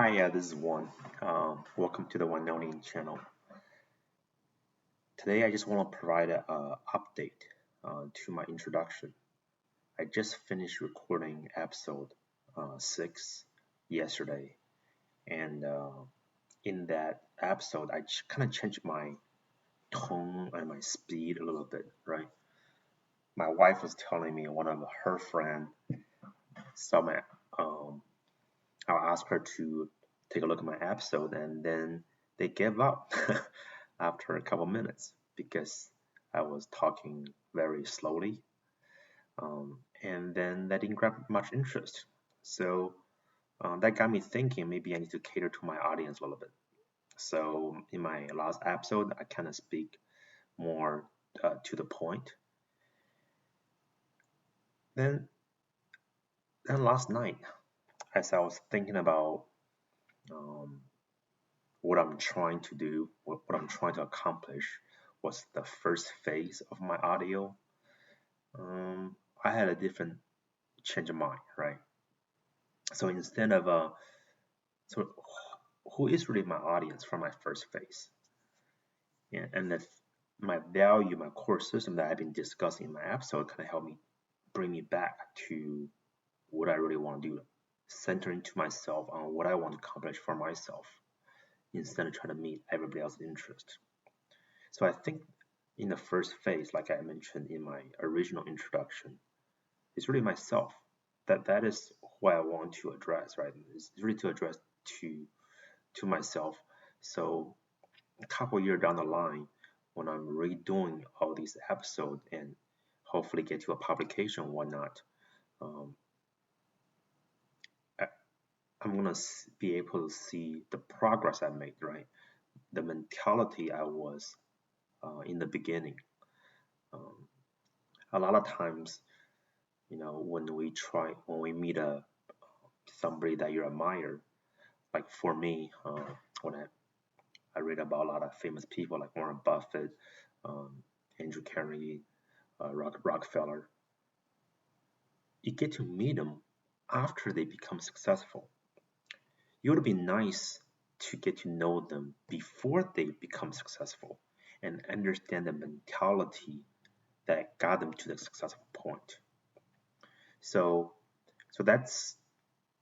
Hi, this is One. Welcome to the OneOnian channel. Today, I just want to provide an update to my introduction. I just finished recording episode 6 yesterday, and in that episode, I kind of changed my tone and my speed a little bit, right? My wife was telling me one of her friends saw my, I asked her to take a look at my episode, and then they gave up after a couple minutes because I was talking very slowly, and then that didn't grab much interest. So that got me thinking maybe I need to cater to my audience a little bit. So in my last episode, I kind of speak more to the point. Then, then last night, as I was thinking about um, what I'm trying to do, what I'm trying to accomplish, was the first phase of my audio. I had a different change of mind, right? So instead of so who is really my audience for my first phase? And if my value, my core system that I've been discussing in my episode kind of help me bring me back to what I really want to do, centering to myself on what I want to accomplish for myself instead of trying to meet everybody else's interest. So I think in the first phase, like I mentioned in my original introduction, it's really myself. That is what I want to address, right? It's really to address to myself. So a couple years down the line, when I'm redoing all these episodes and hopefully get to a publication or whatnot, um, I, I'm gonna be able to see the progress I made, right? The mentality I was in the beginning. Um, a lot of times, when we meet somebody that you admire, like for me, when I read about a lot of famous people like Warren Buffett, um, Andrew Carnegie, Rockefeller. You get to meet them after they become successful. It would be nice to get to know them before they become successful and understand the mentality that got them to the successful point. So, so that's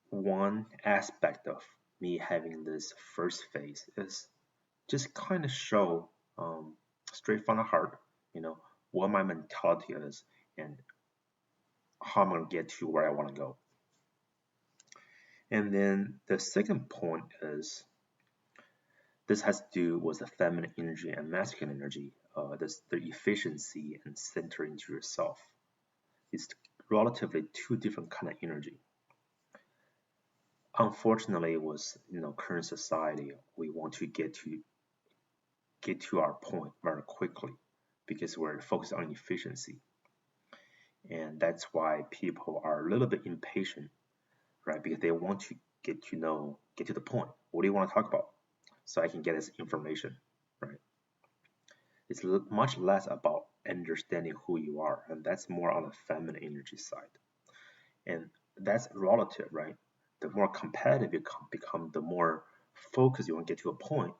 one aspect of me having this first phase is just kind of show straight from the heart, you know, what my mentality is and how I'm going to get to where I want to go. And then the second point is this has to do with the feminine energy and masculine energy, the efficiency and centering into yourself. It's relatively two different kind of energy. Unfortunately, with current society, we want to get to our point very quickly because we're focused on efficiency. And that's why people are a little bit impatient, right? Because they want to get to the point. What do you want to talk about? So I can get this information, right? It's much less about understanding who you are, and that's more on the feminine energy side. And that's relative, right? The more competitive you become, the more focused you want to get to a point,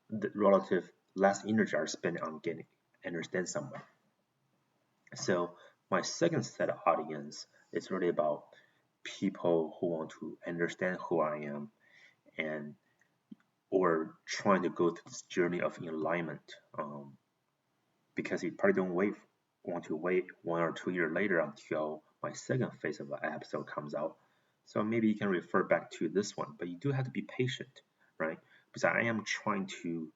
the relative less energy are spent on getting understand someone. So my second set of audience is really about people who want to understand who I am and or trying to go through this journey of alignment, because you probably don't want to wait 1 or 2 years later until my second phase of the episode comes out. So maybe you can refer back to this one, but you do have to be patient, right? Because I am trying to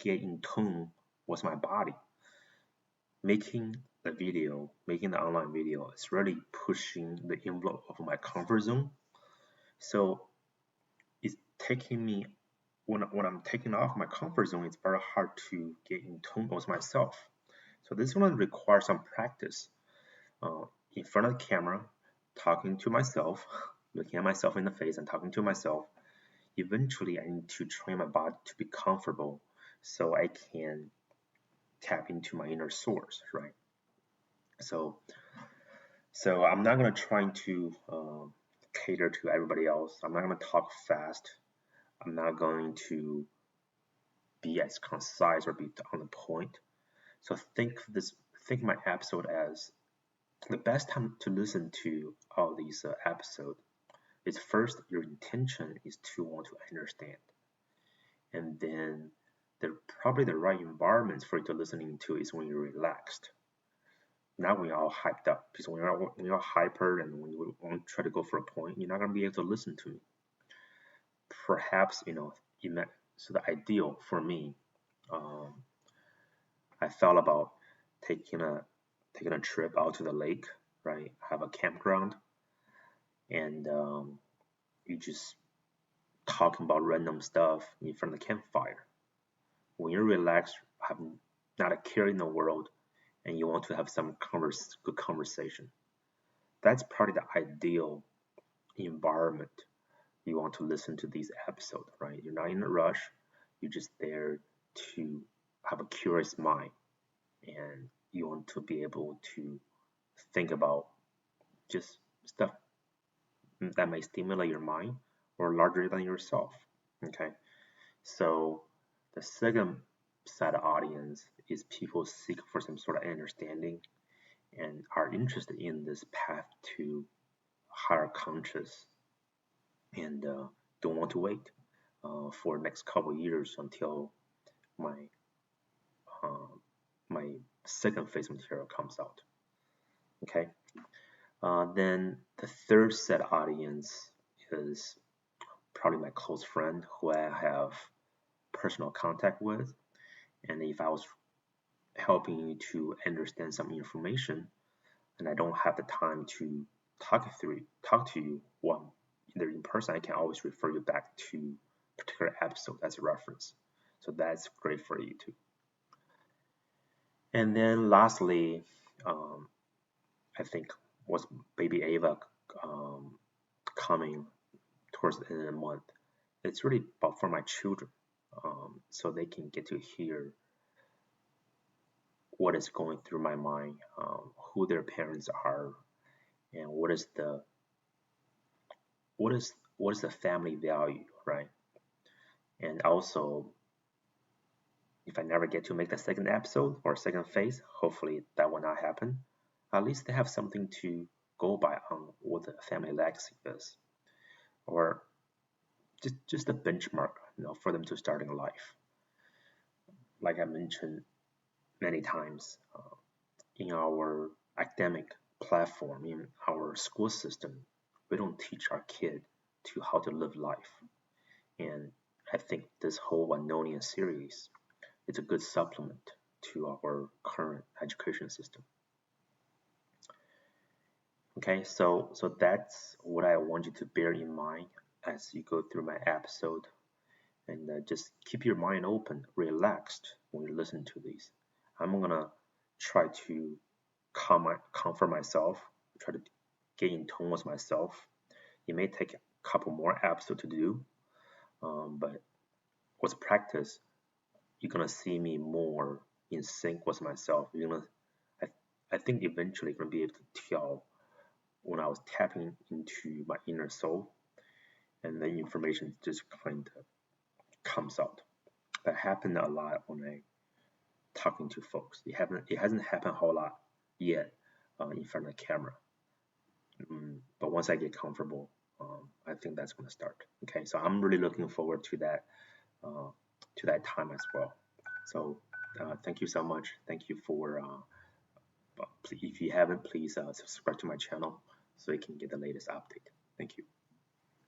get in tune with my body. Making making the online video is really pushing the envelope of my comfort zone. So it's taking me when I'm taking off my comfort zone, it's very hard to get in tune with myself. So this one requires some practice in front of the camera, talking to myself, looking at myself in the face and talking to myself. Eventually, I need to train my body to be comfortable so I can tap into my inner source, right? So I'm not gonna try to cater to everybody else. I'm not going to talk fast. I'm not going to be as concise or be on the point. So think my episode as the best time to listen to all these episodes is first your intention is to want to understand, and then probably the right environment for you to listening to is when you're relaxed, not when you're all hyped up. Because when you're hyper and when you want to try to go for a point, you're not gonna be able to listen to me. Perhaps so the ideal for me, um, I thought about taking a trip out to the lake, right? Have a campground, and you just talking about random stuff in front of the campfire. When you're relaxed, have not a care in the world, and you want to have some good conversation, that's probably the ideal environment you want to listen to these episodes, right? You're not in a rush. You're just there to have a curious mind, and you want to be able to think about just stuff that may stimulate your mind or larger than yourself. Okay, so the second set of audience is people seek for some sort of understanding and are interested in this path to higher conscious, and don't want to wait for the next couple of years until my uh, my second phase material comes out. Okay, then the third set audience is probably my close friend who I have personal contact with, and if I was helping you to understand some information and I don't have the time to talk to you one either in person, I can always refer you back to a particular episode as a reference. So that's great for you too. And then lastly, I think was baby Ava coming towards the end of the month. It's really about for my children, so they can get to hear what is going through my mind, who their parents are, and what is the family value, right? And also, if I never get to make the second episode or second phase, hopefully that will not happen. At least they have something to go by on what the family legacy is, or just a benchmark, for them to start in life. Like I mentioned many times, in our academic platform, in our school system, we don't teach our kid to how to live life. And I think this whole OneOnian series is a good supplement to our current education system. Okay, so that's what I want you to bear in mind as you go through my episode, and just keep your mind open, relaxed when you listen to these. I'm gonna try to comfort myself, try to get in tune with myself. It may take a couple more episodes to do, but with practice, you're gonna see me more in sync with myself. I think eventually you're gonna be able to tell when I was tapping into my inner soul, and the information just kind of comes out. That happened a lot when I talking to folks. It hasn't happened a whole lot yet in front of the camera. But once I get comfortable, I think that's going to start. Okay, so I'm really looking forward to that time as well. So thank you so much. Thank you for if you haven't, please subscribe to my channel so you can get the latest update. Thank you.